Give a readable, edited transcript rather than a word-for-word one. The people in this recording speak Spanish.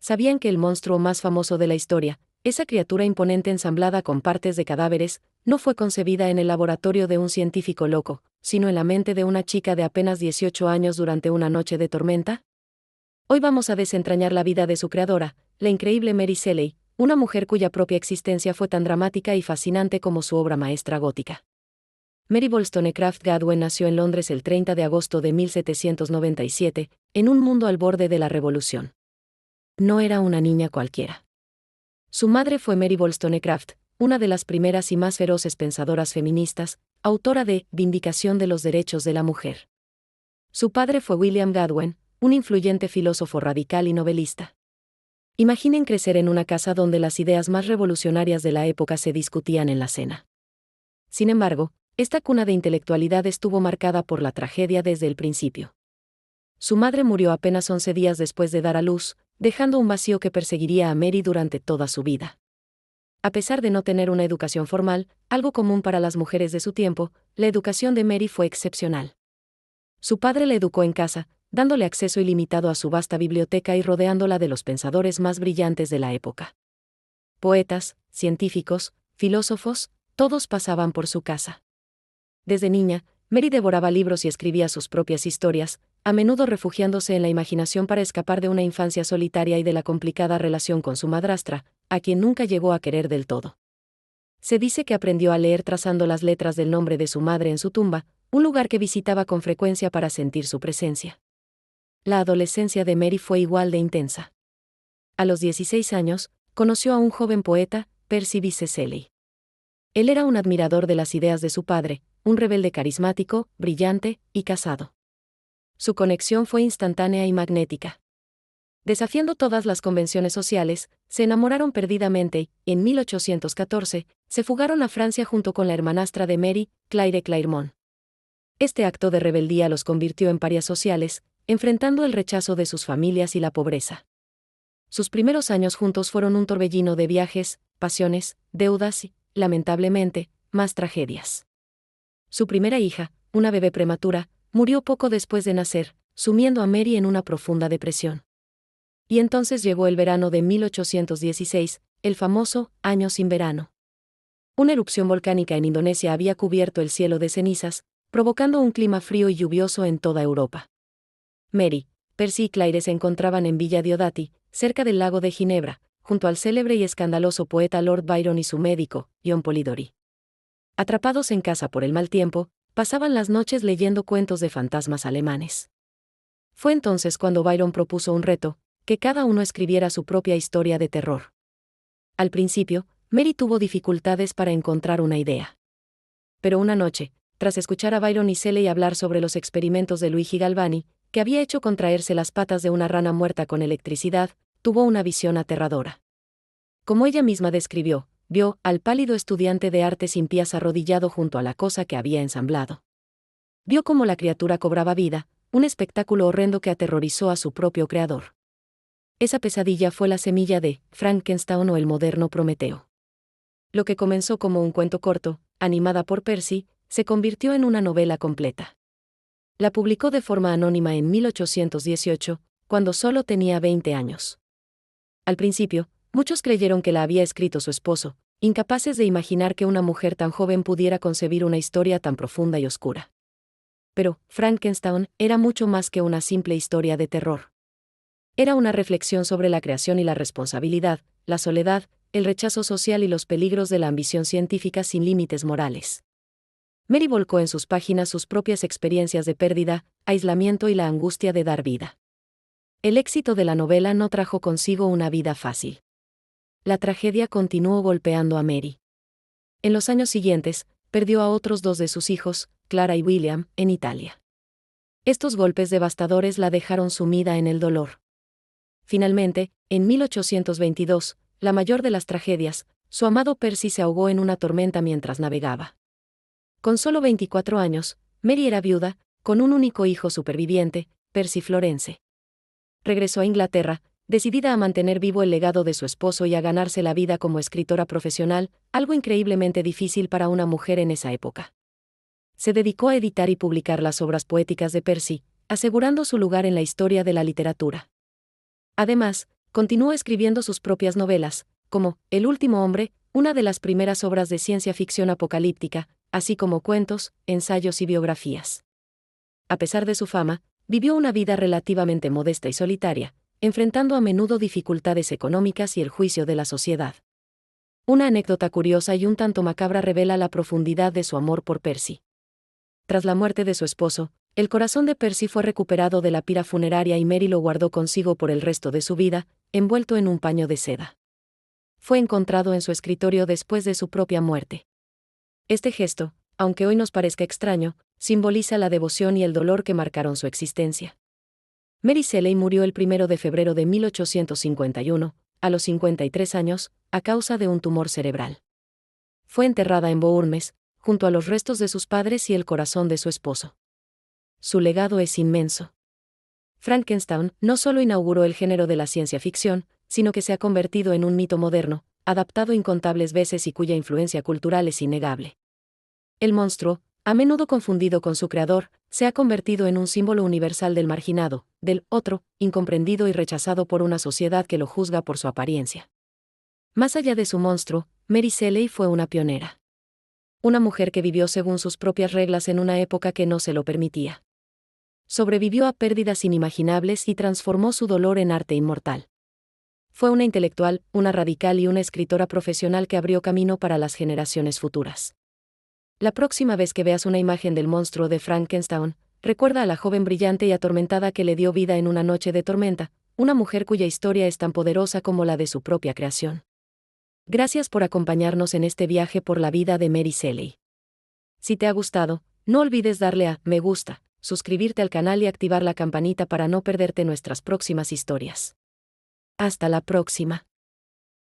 sabían que el monstruo más famoso de la historia, esa criatura imponente ensamblada con partes de cadáveres, no fue concebida en el laboratorio de un científico loco, sino en la mente de una chica de apenas 18 años durante una noche de tormenta? Hoy vamos a desentrañar la vida de su creadora, la increíble Mary Shelley, una mujer cuya propia existencia fue tan dramática y fascinante como su obra maestra gótica. Mary Wollstonecraft Godwin nació en Londres el 30 de agosto de 1797, en un mundo al borde de la Revolución. No era una niña cualquiera. Su madre fue Mary Wollstonecraft, una de las primeras y más feroces pensadoras feministas, autora de Vindicación de los Derechos de la Mujer. Su padre fue William Godwin, un influyente filósofo radical y novelista. Imaginen crecer en una casa donde las ideas más revolucionarias de la época se discutían en la cena. Sin embargo, esta cuna de intelectualidad estuvo marcada por la tragedia desde el principio. Su madre murió apenas 11 días después de dar a luz, dejando un vacío que perseguiría a Mary durante toda su vida. A pesar de no tener una educación formal, algo común para las mujeres de su tiempo, la educación de Mary fue excepcional. Su padre la educó en casa, dándole acceso ilimitado a su vasta biblioteca y rodeándola de los pensadores más brillantes de la época. Poetas, científicos, filósofos, todos pasaban por su casa. Desde niña, Mary devoraba libros y escribía sus propias historias, a menudo refugiándose en la imaginación para escapar de una infancia solitaria y de la complicada relación con su madrastra, a quien nunca llegó a querer del todo. Se dice que aprendió a leer trazando las letras del nombre de su madre en su tumba, un lugar que visitaba con frecuencia para sentir su presencia. La adolescencia de Mary fue igual de intensa. A los 16 años, conoció a un joven poeta, Percy Bysshe Shelley. Él era un admirador de las ideas de su padre, un rebelde carismático, brillante y casado. Su conexión fue instantánea y magnética. Desafiando todas las convenciones sociales, se enamoraron perdidamente y, en 1814, se fugaron a Francia junto con la hermanastra de Mary, Claire Clairmont. Este acto de rebeldía los convirtió en parias sociales, enfrentando el rechazo de sus familias y la pobreza. Sus primeros años juntos fueron un torbellino de viajes, pasiones, deudas y, lamentablemente, más tragedias. Su primera hija, una bebé prematura, murió poco después de nacer, sumiendo a Mary en una profunda depresión. Y entonces llegó el verano de 1816, el famoso Año sin verano. Una erupción volcánica en Indonesia había cubierto el cielo de cenizas, provocando un clima frío y lluvioso en toda Europa. Mary, Percy y Claire se encontraban en Villa Diodati, cerca del lago de Ginebra, junto al célebre y escandaloso poeta Lord Byron y su médico, John Polidori. Atrapados en casa por el mal tiempo, pasaban las noches leyendo cuentos de fantasmas alemanes. Fue entonces cuando Byron propuso un reto, que cada uno escribiera su propia historia de terror. Al principio, Mary tuvo dificultades para encontrar una idea. Pero una noche, tras escuchar a Byron y Shelley hablar sobre los experimentos de Luigi Galvani, que había hecho contraerse las patas de una rana muerta con electricidad, tuvo una visión aterradora. Como ella misma describió, vio al pálido estudiante de artes impías arrodillado junto a la cosa que había ensamblado. Vio cómo la criatura cobraba vida, un espectáculo horrendo que aterrorizó a su propio creador. Esa pesadilla fue la semilla de Frankenstein o el moderno Prometeo. Lo que comenzó como un cuento corto, animada por Percy, se convirtió en una novela completa. La publicó de forma anónima en 1818, cuando solo tenía 20 años. Al principio, muchos creyeron que la había escrito su esposo, incapaces de imaginar que una mujer tan joven pudiera concebir una historia tan profunda y oscura. Pero Frankenstein era mucho más que una simple historia de terror. Era una reflexión sobre la creación y la responsabilidad, la soledad, el rechazo social y los peligros de la ambición científica sin límites morales. Mary volcó en sus páginas sus propias experiencias de pérdida, aislamiento y la angustia de dar vida. El éxito de la novela no trajo consigo una vida fácil. La tragedia continuó golpeando a Mary. En los años siguientes, perdió a otros dos de sus hijos, Clara y William, en Italia. Estos golpes devastadores la dejaron sumida en el dolor. Finalmente, en 1822, la mayor de las tragedias, su amado Percy se ahogó en una tormenta mientras navegaba. Con solo 24 años, Mary era viuda, con un único hijo superviviente, Percy Florence. Regresó a Inglaterra, decidida a mantener vivo el legado de su esposo y a ganarse la vida como escritora profesional, algo increíblemente difícil para una mujer en esa época. Se dedicó a editar y publicar las obras poéticas de Percy, asegurando su lugar en la historia de la literatura. Además, Continuó escribiendo sus propias novelas, como El último hombre, una de las primeras obras de ciencia ficción apocalíptica, así como cuentos, ensayos y biografías. A pesar de su fama, vivió una vida relativamente modesta y solitaria, enfrentando a menudo dificultades económicas y el juicio de la sociedad. Una anécdota curiosa y un tanto macabra revela la profundidad de su amor por Percy. Tras la muerte de su esposo, el corazón de Percy fue recuperado de la pira funeraria y Mary lo guardó consigo por el resto de su vida, envuelto en un paño de seda. Fue encontrado en su escritorio después de su propia muerte. Este gesto, aunque hoy nos parezca extraño, simboliza la devoción y el dolor que marcaron su existencia. Mary Shelley murió el 1 de febrero de 1851, a los 53 años, a causa de un tumor cerebral. Fue enterrada en Bournemouth, junto a los restos de sus padres y el corazón de su esposo. Su legado es inmenso. Frankenstein no solo inauguró el género de la ciencia ficción, sino que se ha convertido en un mito moderno, adaptado incontables veces y cuya influencia cultural es innegable. El monstruo, a menudo confundido con su creador, se ha convertido en un símbolo universal del marginado, del otro, incomprendido y rechazado por una sociedad que lo juzga por su apariencia. Más allá de su monstruo, Mary Shelley fue una pionera. Una mujer que vivió según sus propias reglas en una época que no se lo permitía. Sobrevivió a pérdidas inimaginables y transformó su dolor en arte inmortal. Fue una intelectual, una radical y una escritora profesional que abrió camino para las generaciones futuras. La próxima vez que veas una imagen del monstruo de Frankenstein, recuerda a la joven brillante y atormentada que le dio vida en una noche de tormenta, una mujer cuya historia es tan poderosa como la de su propia creación. Gracias por acompañarnos en este viaje por la vida de Mary Shelley. Si te ha gustado, no olvides darle a me gusta, suscribirte al canal y activar la campanita para no perderte nuestras próximas historias. Hasta la próxima.